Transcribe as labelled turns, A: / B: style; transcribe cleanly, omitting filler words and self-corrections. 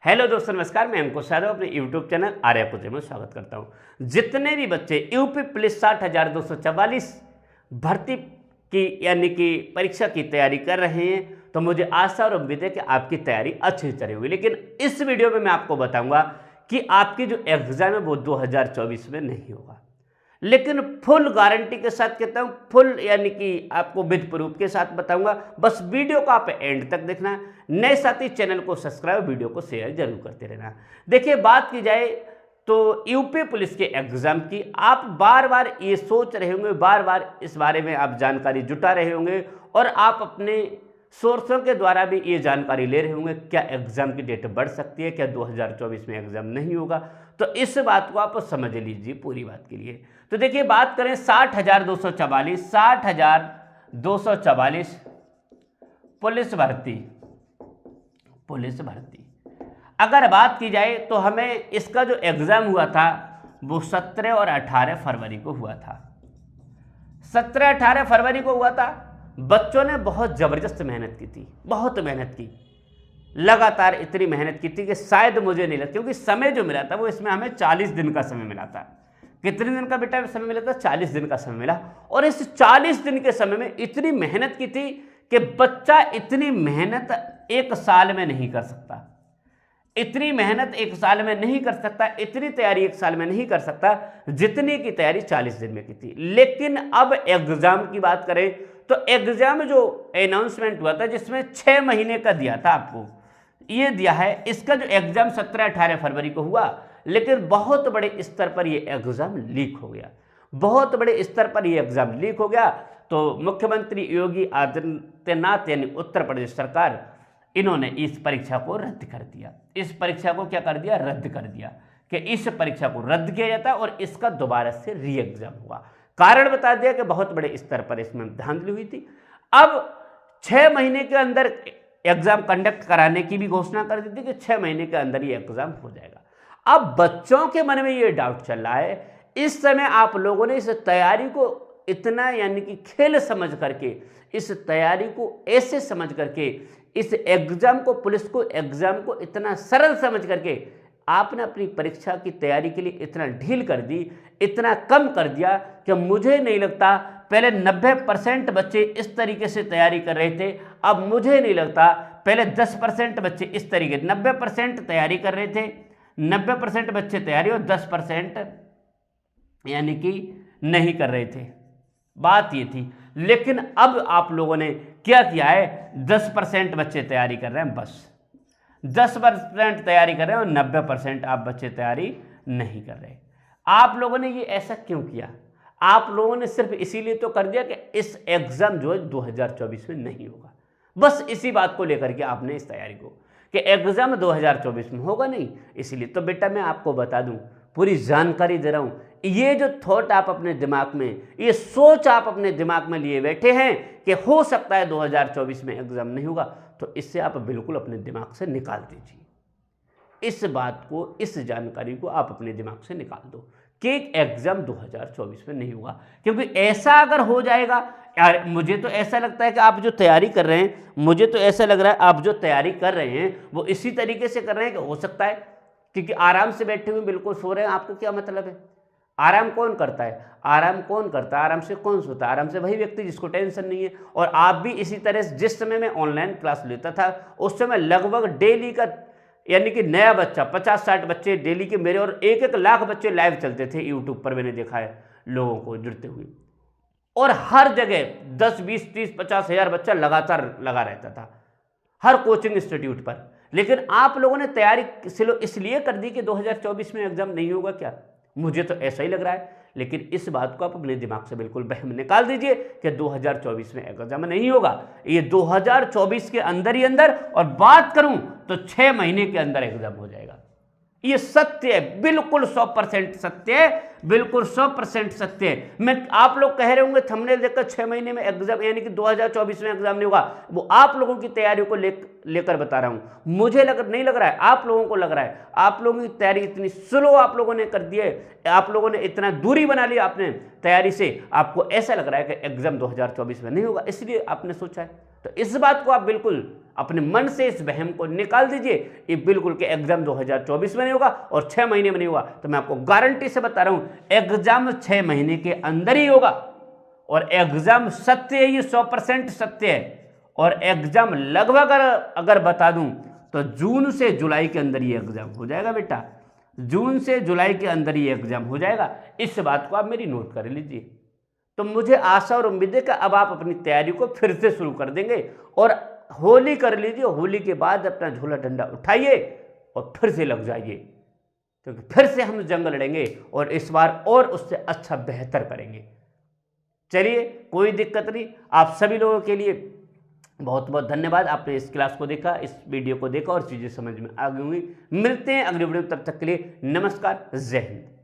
A: Hello दोस्तों, नमस्कार। मैं अंकुश यादव अपने यूट्यूब चैनल आर्या पुत्र में स्वागत करता हूं। जितने भी बच्चे यूपी पुलिस 60,244 भर्ती की यानी कि परीक्षा की तैयारी कर रहे हैं, तो मुझे आशा और उम्मीद है कि आपकी तैयारी अच्छी चल रही होगी। लेकिन इस वीडियो में मैं आपको बताऊंगा कि आपकी जो एग्जाम है वो 2024 में नहीं होगा, लेकिन फुल गारंटी के साथ कहता हूं, फुल यानी कि आपको विद प्रूफ के साथ बताऊंगा। बस वीडियो को आप एंड तक देखना है। नए साथी चैनल को सब्सक्राइब, वीडियो को शेयर जरूर करते रहना। देखिए, बात की जाए तो यूपी पुलिस के एग्जाम की, आप बार बार ये सोच रहे होंगे, बार बार इस बारे में आप जानकारी जुटा रहे होंगे और आप अपने सोर्सों के द्वारा भी ये जानकारी ले रहे होंगे क्या एग्जाम की डेट बढ़ सकती है, क्या 2024 में एग्जाम नहीं होगा। तो इस बात को आप समझ लीजिए पूरी बात के लिए। तो देखिए, बात करें 60,244 पुलिस भर्ती अगर बात की जाए तो हमें इसका जो एग्जाम हुआ था वो 17 और 18 फरवरी को हुआ था। 17-18 फरवरी को हुआ था। बच्चों ने बहुत जबरदस्त मेहनत की थी, बहुत मेहनत की, लगातार इतनी मेहनत की थी कि शायद मुझे नहीं लगता, क्योंकि समय जो मिला था वो इसमें हमें 40 दिन का समय मिला था। कितने दिन का बेटा समय मिला था? 40 दिन का समय मिला। और इस 40 दिन के समय में इतनी मेहनत की थी कि बच्चा इतनी मेहनत एक साल में नहीं कर सकता, इतनी मेहनत एक साल में नहीं कर सकता, इतनी तैयारी एक साल में नहीं कर सकता जितनी की तैयारी 40 दिन में की थी। लेकिन अब एग्जाम की बात करें तो एग्जाम जो अनाउंसमेंट हुआ था जिसमें 6 महीने का दिया था, आपको ये दिया है, इसका जो एग्जाम 17-18 फरवरी को हुआ, लेकिन बहुत बड़े स्तर पर ये एग्जाम लीक हो गया, बहुत बड़े स्तर पर ये एग्जाम लीक हो गया। तो मुख्यमंत्री योगी आदित्यनाथ यानी उत्तर प्रदेश सरकार, इन्होंने इस परीक्षा को रद्द कर दिया। इस परीक्षा को क्या कर दिया? रद्द कर दिया कि इस परीक्षा को रद्द किया जाता है और इसका दोबारा से री एग्जाम हुआ। कारण बता दिया कि बहुत बड़े स्तर पर इसमें धांधली हुई थी। अब 6 महीने के अंदर एग्जाम कंडक्ट कराने की भी घोषणा कर दी थी कि 6 महीने के अंदर ये एग्जाम हो जाएगा। अब बच्चों के मन में ये डाउट चल रहा है, इस समय आप लोगों ने इस तैयारी को इतना यानी कि खेल समझ करके, इस तैयारी को ऐसे समझ करके, इस एग्जाम को, पुलिस को एग्जाम को इतना सरल समझ करके आपने अपनी परीक्षा की तैयारी के लिए इतना ढील कर दी, इतना कम कर दिया कि मुझे नहीं लगता पहले 90% बच्चे इस तरीके से तैयारी कर रहे थे, अब मुझे नहीं लगता पहले 10% बच्चे इस तरीके, 90% तैयारी कर रहे थे, 90% बच्चे तैयारी और 10% यानी कि नहीं कर रहे थे। बात ये थी। लेकिन अब आप लोगों ने क्या किया है, 10% बच्चे तैयारी कर रहे हैं, बस 10% तैयारी कर रहे हैं और 90% आप बच्चे तैयारी नहीं कर रहे। आप लोगों ने ये ऐसा क्यों किया? आप लोगों ने सिर्फ इसीलिए तो कर दिया कि इस एग्जाम जो है 2024 में नहीं होगा। बस इसी बात को लेकर के आपने इस तैयारी को कि एग्जाम 2024 में होगा नहीं, इसीलिए। तो बेटा मैं आपको बता दूं, पूरी जानकारी दे रहा हूं, ये जो थॉट आप अपने दिमाग में, ये सोच आप अपने दिमाग में लिए बैठे हैं कि हो सकता है 2024 में एग्जाम नहीं होगा, तो इससे आप बिल्कुल अपने दिमाग से निकाल दीजिए। इस बात को, इस जानकारी को आप अपने दिमाग से निकाल दो कि एग्जाम 2024 में नहीं होगा। क्योंकि ऐसा अगर हो जाएगा, यार मुझे तो ऐसा लगता है कि आप जो तैयारी कर रहे हैं, मुझे तो ऐसा लग रहा है आप जो तैयारी कर रहे हैं वो इसी तरीके से कर रहे हैं कि हो सकता है, क्योंकि आराम से बैठे हुए बिल्कुल सो रहे हैं। आपको क्या मतलब है? आराम कौन करता है? आराम कौन करता है? आराम से कौन सोता है? आराम से वही व्यक्ति जिसको टेंशन नहीं है। और आप भी इसी तरह से, जिस समय मैं ऑनलाइन क्लास लेता था उस समय लगभग डेली का यानी कि नया बच्चा 50-60 बच्चे डेली के मेरे, और 1-1 लाख बच्चे लाइव चलते थे यूट्यूब पर, मैंने देखा है लोगों को जुड़ते हुए। और हर जगह 10, 20, 30, 50 हज़ार बच्चा लगातार लगा रहता था हर कोचिंग इंस्टीट्यूट पर। लेकिन आप लोगों ने तैयारी इसलिए कर दी कि 2024 में एग्जाम नहीं होगा क्या? मुझे तो ऐसा ही लग रहा है। लेकिन इस बात को आप अपने दिमाग से बिल्कुल बहम निकाल दीजिए कि 2024 में एग्जाम नहीं होगा। ये 2024 के अंदर ही अंदर, और बात करूं तो 6 महीने के अंदर एग्जाम हो जाएगा। ये सत्य है, बिल्कुल 100% सत्य है, बिल्कुल 100% सत्य है। मैं, आप लोग कह रहे होंगे थंबनेल देखकर 6 महीने में एग्जाम यानी कि 2024 में एग्जाम नहीं होगा, वो आप लोगों की तैयारियों को लेकर बता रहा हूं। मुझे नहीं लग रहा है, आप लोगों को लग रहा है। आप लोगों की तैयारी इतनी स्लो आप लोगों ने कर दी है, आप लोगों ने इतना दूरी बना ली आपने तैयारी से, आपको ऐसा लग रहा है कि एग्जाम 2024 में नहीं होगा, इसलिए आपने सोचा है। तो इस बात को आप बिल्कुल अपने मन से इस वहम को निकाल दीजिए। ये बिल्कुल के एग्जाम 2024 में नहीं होगा और 6 महीने में नहीं होगा। तो मैं आपको गारंटी से बता रहा हूं एग्जाम 6 महीने के अंदर ही होगा और एग्जाम सत्य है, ये 100% सत्य है। और एग्जाम लगभग अगर बता दूं तो जून से जुलाई के अंदर ये एग्जाम हो जाएगा बेटा, जून से जुलाई के अंदर ये एग्जाम हो जाएगा। इस बात को आप मेरी नोट कर लीजिए। तो मुझे आशा और उम्मीद है कि अब आप अपनी तैयारी को फिर से शुरू कर देंगे और होली कर लीजिए। होली के बाद अपना झोला डंडा उठाइए और फिर से लग जाइए, क्योंकि फिर से हम जंग लड़ेंगे और इस बार और उससे अच्छा बेहतर करेंगे। चलिए, कोई दिक्कत नहीं। आप सभी लोगों के लिए बहुत बहुत धन्यवाद। आपने इस क्लास को देखा, इस वीडियो को देखा और चीज़ें समझ में आ गई होंगी। मिलते हैं अगले वीडियो में, तब तक के लिए नमस्कार, जय हिंद।